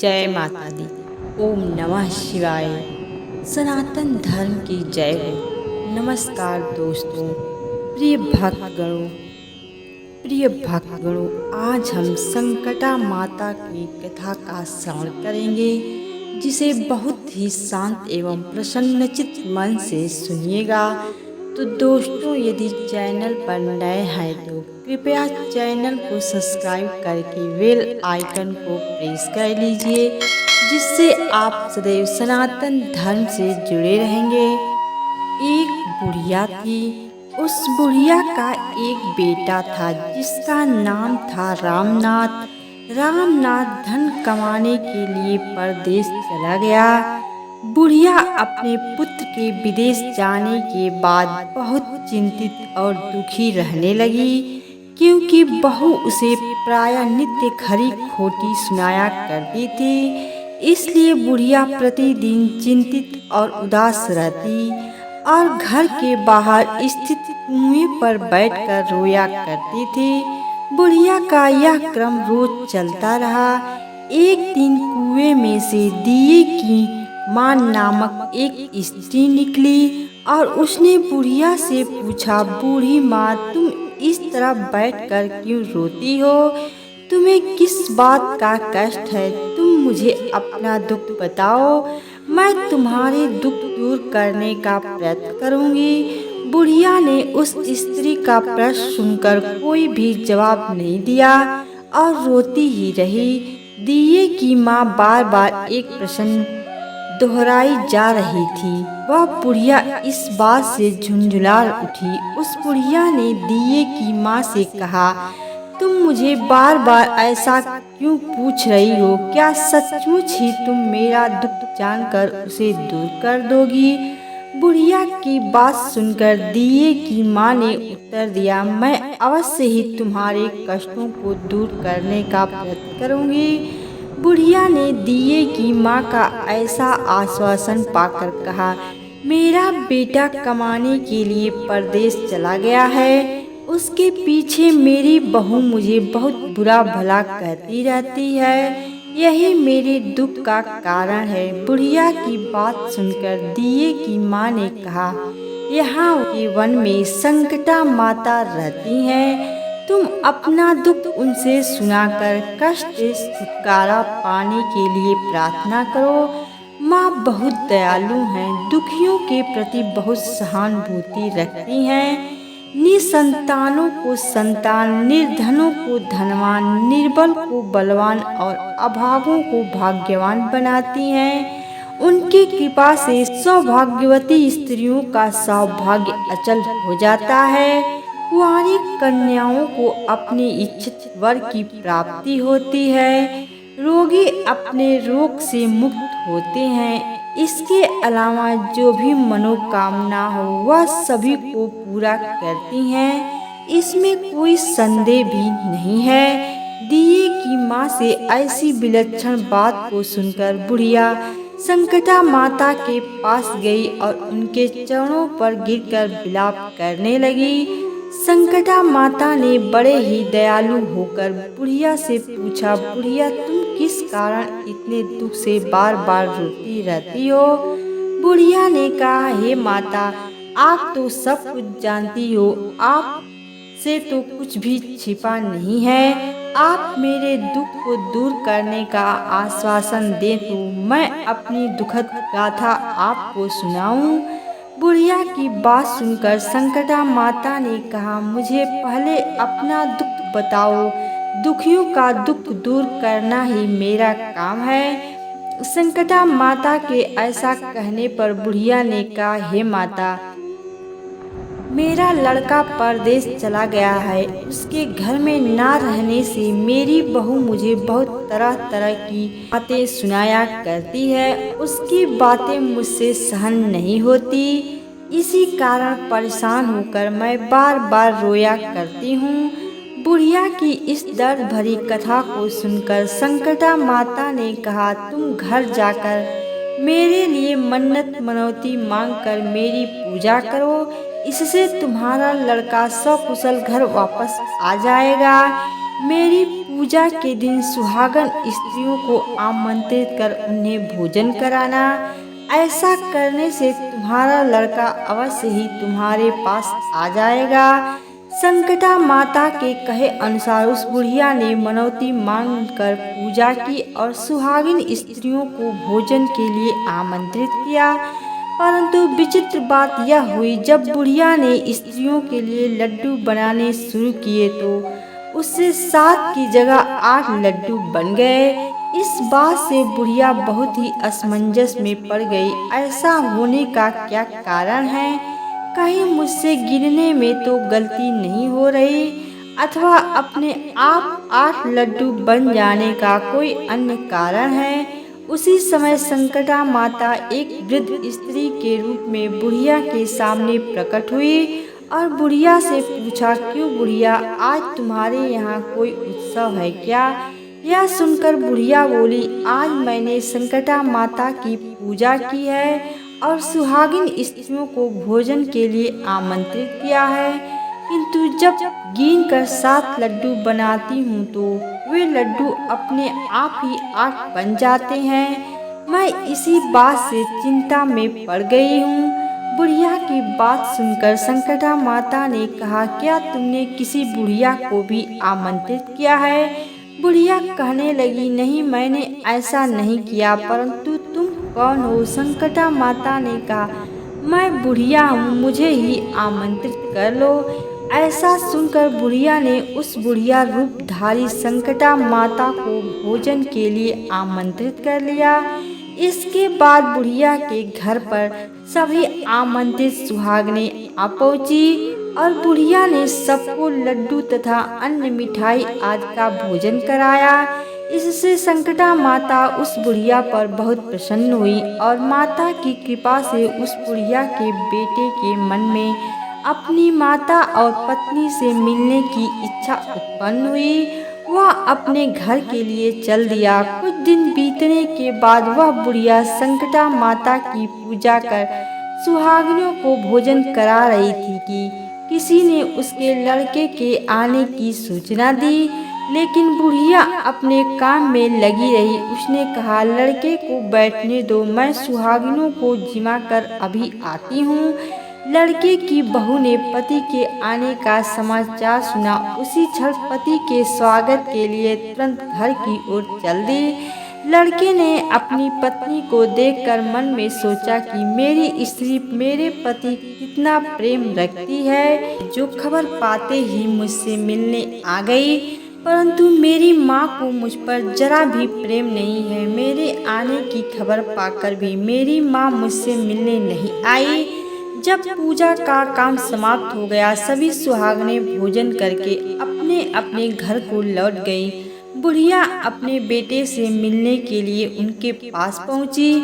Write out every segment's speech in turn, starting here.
जय माता दी। ओम नमः शिवाय। सनातन धर्म की जय हो। नमस्कार दोस्तों, प्रिय भक्तगणों, आज हम संकटा माता की कथा का श्रवण करेंगे, जिसे बहुत ही शांत एवं प्रसन्नचित्त मन से सुनिएगा। तो दोस्तों, यदि चैनल पर नए हैं तो कृपया चैनल को सब्सक्राइब करके बेल आइकन को प्रेस कर लीजिए, जिससे आप सदैव सनातन धर्म से जुड़े रहेंगे। एक बुढ़िया थी। उस बुढ़िया का एक बेटा था जिसका नाम था रामनाथ। रामनाथ धन कमाने के लिए परदेश चला गया। बुढ़िया अपने पुत्र के विदेश जाने के बाद बहुत चिंतित और दुखी रहने लगी, क्योंकि बहू उसे प्रायः नित्य खरी खोटी सुनाया करती थी। इसलिए बुढ़िया प्रतिदिन चिंतित और उदास रहती और घर के बाहर स्थित कुएं पर बैठकर रोया करती थी। बुढ़िया का यह क्रम रोज चलता रहा। एक दिन कुएं में से दिए की माँ नामक एक स्त्री निकली और उसने बुढ़िया से पूछा, बूढ़ी माँ, तुम इस तरह बैठकर क्यों रोती हो? तुम्हें किस बात का कष्ट है? तुम मुझे अपना दुख बताओ, मैं तुम्हारे दुख दूर करने का प्रयत्न करूंगी। बुढ़िया ने उस स्त्री का प्रश्न सुनकर कोई भी जवाब नहीं दिया और रोती ही रही। दिए की माँ बार बार एक प्रश्न दोहराई जा रही थी। वह बुढ़िया इस बात से झुंझुला उठी। उस बुढ़िया ने दिए की माँ से कहा, तुम मुझे बार बार ऐसा क्यों पूछ रही हो? क्या सचमुच ही तुम मेरा दुख जानकर उसे दूर कर दोगी? बुढ़िया की बात सुनकर दिए की माँ ने उत्तर दिया, मैं अवश्य ही तुम्हारे कष्टों को दूर करने का प्रयत्न करूंगी। बुढ़िया ने दिए की माँ का ऐसा आश्वासन पाकर कहा, मेरा बेटा कमाने के लिए परदेश चला गया है। उसके पीछे मेरी बहू मुझे बहुत बुरा भला कहती रहती है। यही मेरे दुख का कारण है। बुढ़िया की बात सुनकर दिए की माँ ने कहा, यहाँ के वन में संकटा माता रहती हैं। तुम अपना दुख उनसे सुनाकर कष्ट से छुटकारा पाने के लिए प्रार्थना करो। माँ बहुत दयालु हैं, दुखियों के प्रति बहुत सहानुभूति रखती हैं। निसंतानों को संतान, निर्धनों को धनवान, निर्बल को बलवान और अभागों को भाग्यवान बनाती हैं। उनकी कृपा से सौभाग्यवती स्त्रियों का सौभाग्य अचल हो जाता है। कुंवारी कन्याओं को अपने इच्छित वर की प्राप्ति होती है। रोगी अपने रोग से मुक्त होते हैं। इसके अलावा जो भी मनोकामना हो वह सभी को पूरा करती हैं। इसमें कोई संदेह भी नहीं है। दिए की माँ से ऐसी विलक्षण बात को सुनकर बुढ़िया संकटा माता के पास गई और उनके चरणों पर गिरकर विलाप करने लगी। संकटा माता ने बड़े ही दयालु होकर बुढ़िया से पूछा, बुढ़िया, तुम किस कारण इतने दुख से बार बार रोती रहती हो? बुढ़िया ने कहा, हे माता, आप तो सब कुछ जानती हो, आप से तो कुछ भी छिपा नहीं है। आप मेरे दुख को दूर करने का आश्वासन दें तो मैं अपनी दुखद गाथा आपको सुनाऊं। बुढ़िया की बात सुनकर संकटा माता ने कहा, मुझे पहले अपना दुख बताओ। दुखियों का दुख दूर करना ही मेरा काम है। संकटा माता के ऐसा कहने पर बुढ़िया ने कहा, हे माता, मेरा लड़का परदेश चला गया है। उसके घर में ना रहने से मेरी बहू मुझे बहुत तरह तरह की बातें सुनाया करती है। उसकी बातें मुझसे सहन नहीं होती। इसी कारण परेशान होकर मैं बार बार रोया करती हूँ। बुढ़िया की इस दर्द भरी कथा को सुनकर संकटा माता ने कहा, तुम घर जाकर मेरे लिए मन्नत मनौती मांगकर मेरी पूजा करो। इससे तुम्हारा लड़का सकुशल घर वापस आ जाएगा। मेरी पूजा के दिन सुहागन स्त्रियों को आमंत्रित कर उन्हें भोजन कराना। ऐसा करने से तुम्हारा लड़का अवश्य ही तुम्हारे पास आ जाएगा। संकटा माता के कहे अनुसार उस बुढ़िया ने मनौती मांगकर पूजा की और सुहागिन स्त्रियों को भोजन के लिए आमंत्रित किया। परंतु विचित्र बात यह हुई, जब बुढ़िया ने स्त्रियों के लिए लड्डू बनाने शुरू किए तो उससे 7 की जगह 8 लड्डू बन गए। इस बात से बुढ़िया बहुत ही असमंजस में पड़ गई। ऐसा होने का क्या कारण है? कहीं मुझसे गिनने में तो गलती नहीं हो रही, अथवा अपने आप 8 लड्डू बन जाने का कोई अन्य कारण है। उसी समय संकटा माता एक वृद्ध स्त्री के रूप में बुढ़िया के सामने प्रकट हुई और बुढ़िया से पूछा, क्यों बुढ़िया, आज तुम्हारे यहाँ कोई उत्सव है क्या? यह सुनकर बुढ़िया बोली, आज मैंने संकटा माता की पूजा की है और सुहागिन स्त्रियों को भोजन के लिए आमंत्रित किया है, किंतु जब गिन कर 7 लड्डू बनाती हूँ तो वे लड्डू अपने आप ही 8 बन जाते हैं। मैं इसी बात से चिंता में पड़ गई हूँ। बुढ़िया की बात सुनकर संकटा माता ने कहा, क्या तुमने किसी बुढ़िया को भी आमंत्रित किया है? बुढ़िया कहने लगी, नहीं, मैंने ऐसा नहीं किया, परंतु तुम कौन हो? संकटा माता ने कहा, मैं बुढ़िया हूँ, मुझे ही आमंत्रित कर लो। ऐसा सुनकर बुढ़िया ने उस बुढ़िया रूपधारी संकटा माता को भोजन के लिए आमंत्रित कर लिया। इसके बाद बुढ़िया के घर पर सभी आमंत्रित सुहागनें आ पहुंची और बुढ़िया ने सबको लड्डू तथा अन्य मिठाई आदि का भोजन कराया। इससे संकटा माता उस बुढ़िया पर बहुत प्रसन्न हुई और माता की कृपा से उस बुढ़िया के बेटे के मन में अपनी माता और पत्नी से मिलने की इच्छा उत्पन्न हुई। वह अपने घर के लिए चल दिया। कुछ दिन बीतने के बाद वह बुढ़िया संकटा माता की पूजा कर सुहागिनों को भोजन करा रही थी कि किसी ने उसके लड़के के आने की सूचना दी, लेकिन बुढ़िया अपने काम में लगी रही। उसने कहा, लड़के को बैठने दो, मैं सुहागिनों को जिमा कर अभी आती हूँ। लड़के की बहू ने पति के आने का समाचार सुना। उसी क्षण पति के स्वागत के लिए तुरंत घर की ओर चल दी। लड़के ने अपनी पत्नी को देखकर मन में सोचा कि मेरी स्त्री मेरे पति कितना प्रेम रखती है, जो खबर पाते ही मुझसे मिलने आ गई। परंतु मेरी माँ को मुझ पर जरा भी प्रेम नहीं है। मेरे आने की खबर पाकर भी मेरी माँ मुझसे मिलने नहीं आई। जब पूजा का काम समाप्त हो गया, सभी सुहागनें भोजन करके अपने अपने घर को लौट गई। बुढ़िया अपने बेटे से मिलने के लिए उनके पास पहुंची।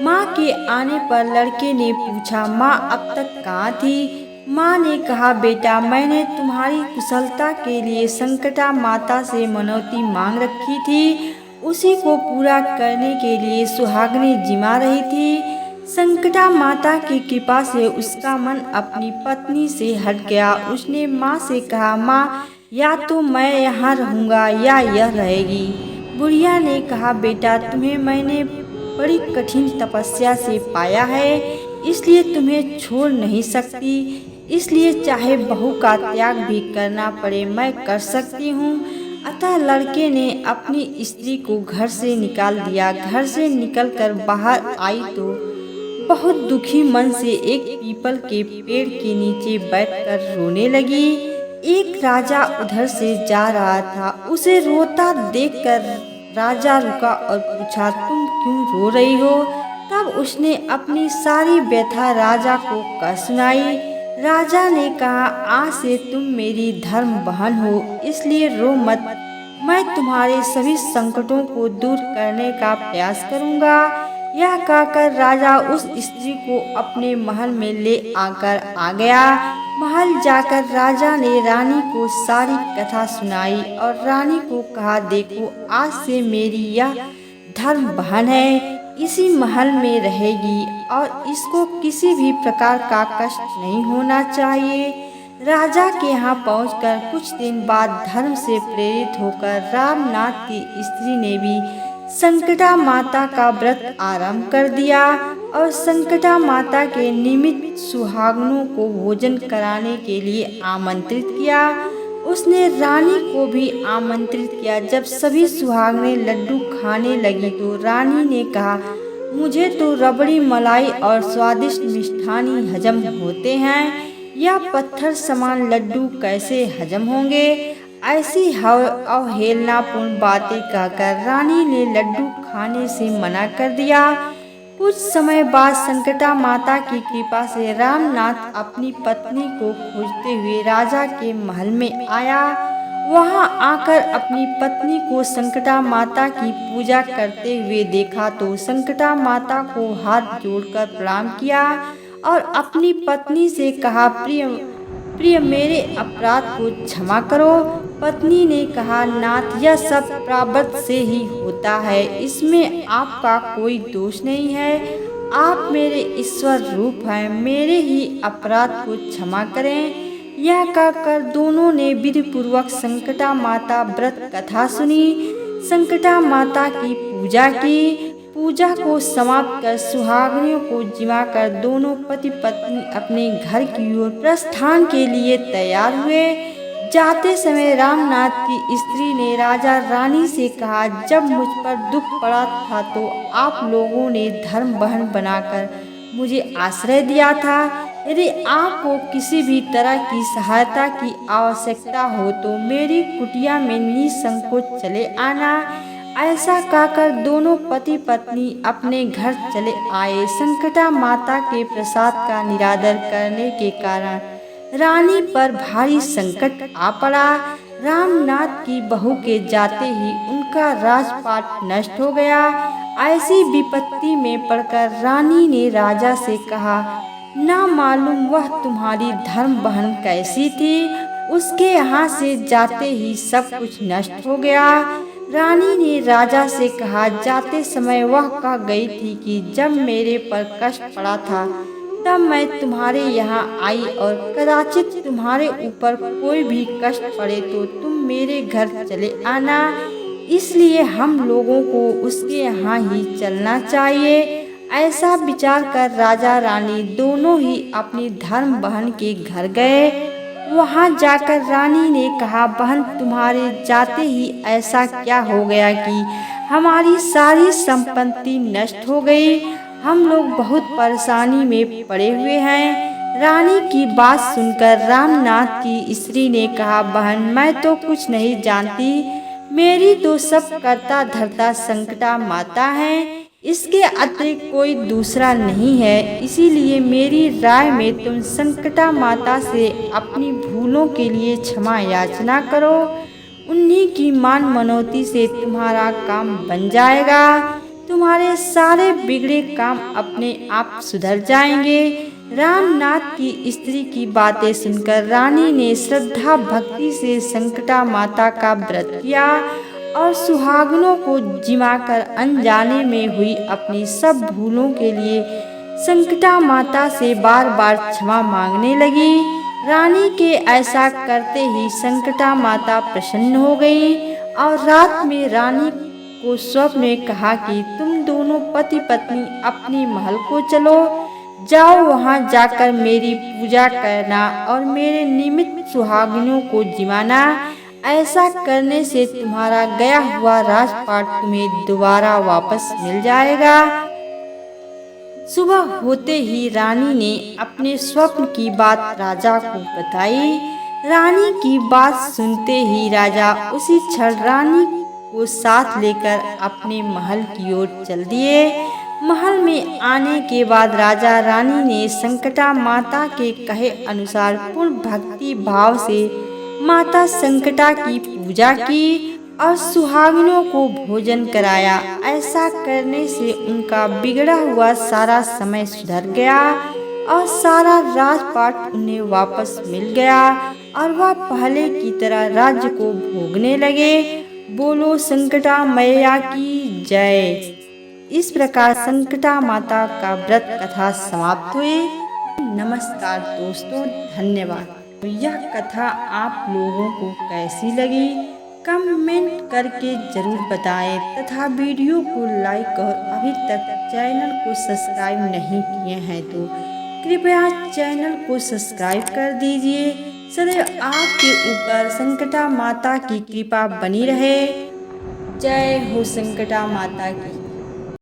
माँ के आने पर लड़के ने पूछा, माँ अब तक कहाँ थी? माँ ने कहा, बेटा, मैंने तुम्हारी कुशलता के लिए संकटा माता से मनौती मांग रखी थी। उसी को पूरा करने के लिए सुहागनें जिमा रही थी। संकटा माता की कृपा से उसका मन अपनी पत्नी से हट गया। उसने माँ से कहा, माँ, या तो मैं यहाँ रहूँगा या यह रहेगी। बुढ़िया ने कहा, बेटा, तुम्हें मैंने बड़ी कठिन तपस्या से पाया है, इसलिए तुम्हें छोड़ नहीं सकती। इसलिए चाहे बहू का त्याग भी करना पड़े, मैं कर सकती हूँ। अतः लड़के ने अपनी स्त्री को घर से निकाल दिया। घर से निकलकर बाहर आई तो बहुत दुखी मन से एक पीपल के पेड़ के नीचे बैठकर रोने लगी। एक राजा उधर से जा रहा था। उसे रोता देखकर राजा रुका और पूछा, तुम क्यों रो रही हो? तब उसने अपनी सारी व्यथा राजा को कह सुनाई। राजा ने कहा, आज से तुम मेरी धर्म बहन हो, इसलिए रो मत। मैं तुम्हारे सभी संकटों को दूर करने का प्रयास करूंगा। यह कहकर राजा उस स्त्री को अपने महल में ले आकर आ गया। महल जाकर राजा ने रानी को सारी कथा सुनाई और रानी को कहा, देखो, आज से मेरी यह धर्म बहन है, इसी महल में रहेगी और इसको किसी भी प्रकार का कष्ट नहीं होना चाहिए। राजा के यहाँ पहुंचकर कुछ दिन बाद धर्म से प्रेरित होकर रामनाथ की स्त्री ने भी संकटा माता का व्रत आरंभ कर दिया और संकटा माता के निमित्त सुहागनों को भोजन कराने के लिए आमंत्रित किया। उसने रानी को भी आमंत्रित किया। जब सभी सुहागनें लड्डू खाने लगी तो रानी ने कहा, मुझे तो रबड़ी मलाई और स्वादिष्ट मिष्ठानी हजम होते हैं, यह पत्थर समान लड्डू कैसे हजम होंगे। ऐसी अवहेलनापूर्ण बातें कहकर रानी ने लड्डू खाने से मना कर दिया। कुछ समय बाद संकटा माता की कृपा से रामनाथ अपनी पत्नी को खोजते हुए राजा के महल में आया। वहां आकर अपनी पत्नी को संकटा माता की पूजा करते हुए देखा तो संकटा माता को हाथ जोड़कर प्रणाम किया और अपनी पत्नी से कहा, प्रिय मेरे अपराध को क्षमा करो। पत्नी ने कहा, नाथ यह सब प्रारब्ध से ही होता है, इसमें आपका कोई दोष नहीं है। आप मेरे ईश्वर रूप हैं, मेरे ही अपराध को क्षमा करें। यह कहकर दोनों ने विधि पूर्वक संकटा माता व्रत कथा सुनी, संकटा माता की पूजा की। पूजा को समाप्त कर सुहागनियों को जिमाकर दोनों पति पत्नी अपने घर की ओर प्रस्थान के लिए तैयार हुए। जाते समय रामनाथ की स्त्री ने राजा रानी से कहा, जब मुझ पर दुख पड़ा था तो आप लोगों ने धर्म बहन बनाकर मुझे आश्रय दिया था। यदि आपको किसी भी तरह की सहायता की आवश्यकता हो तो मेरी कुटिया में निसंकोच चले आना। ऐसा कहकर दोनों पति पत्नी अपने घर चले आए। संकटा माता के प्रसाद का निरादर करने के कारण रानी पर भारी संकट आ पड़ा। रामनाथ की बहू के जाते ही उनका राजपाट नष्ट हो गया। ऐसी विपत्ति में पड़कर रानी ने राजा से कहा, ना मालूम वह तुम्हारी धर्म बहन कैसी थी, उसके यहाँ से जाते ही सब कुछ नष्ट हो गया। रानी ने राजा से कहा, जाते समय वह कह गई थी कि जब मेरे पर कष्ट पड़ा था तब मैं तुम्हारे यहाँ आई और कदाचित तुम्हारे ऊपर कोई भी कष्ट पड़े तो तुम मेरे घर चले आना, इसलिए हम लोगों को उसके यहाँ ही चलना चाहिए। ऐसा विचार कर राजा रानी दोनों ही अपनी धर्म बहन के घर गए। वहां जाकर रानी ने कहा, बहन तुम्हारे जाते ही ऐसा क्या हो गया कि हमारी सारी संपत्ति नष्ट हो गई, हम लोग बहुत परेशानी में पड़े हुए हैं। रानी की बात सुनकर रामनाथ की स्त्री ने कहा, बहन मैं तो कुछ नहीं जानती, मेरी तो सब करता धरता संकटा माता है, इसके अतिरिक्त कोई दूसरा नहीं है। इसीलिए मेरी राय में तुम संकटा माता से अपनी भूलों के लिए क्षमा याचना करो, उन्हीं की मान मनौती से तुम्हारा काम बन जाएगा, तुम्हारे सारे बिगड़े काम अपने आप सुधर जाएंगे। रामनाथ की स्त्री की बातें सुनकर रानी ने श्रद्धा भक्ति से संकटा माता का व्रत किया और सुहागनों को जिमाकर अनजाने में हुई अपनी सब भूलों के लिए संकटा माता से बार बार क्षमा मांगने लगी। रानी के ऐसा करते ही संकटा माता प्रसन्न हो गई और रात में रानी को स्वप्न में कहा कि तुम दोनों पति पत्नी अपनी महल को चलो, जाओ वहां जाकर मेरी पूजा करना और मेरे निमित्त सुहागिनों को जिमाना। ऐसा करने से तुम्हारा गया हुआ राजपाट तुम्हें दोबारा वापस मिल जाएगा। सुबह होते ही रानी ने अपने स्वप्न की बात राजा को बताई। रानी की बात सुनते ही राजा उसी क्षण रानी को साथ लेकर अपने महल की ओर चल दिए। महल में आने के बाद राजा रानी ने संकटा माता के कहे अनुसार पूर्ण भक्ति भाव से माता संकटा की पूजा की और सुहागिनों को भोजन कराया। ऐसा करने से उनका बिगड़ा हुआ सारा समय सुधर गया और सारा राजपाट उन्हें वापस मिल गया और वह पहले की तरह राज्य को भोगने लगे। बोलो संकटा मैया की जय। इस प्रकार संकटा माता का व्रत कथा समाप्त हुई। नमस्कार दोस्तों, धन्यवाद। यह कथा आप लोगों को कैसी लगी कमेंट करके ज़रूर बताएं तथा वीडियो को लाइक और अभी तक चैनल को सब्सक्राइब नहीं किए हैं तो कृपया चैनल को सब्सक्राइब कर दीजिए। सदैव आपके ऊपर संकटा माता की कृपा बनी रहे। जय हो संकटा माता की।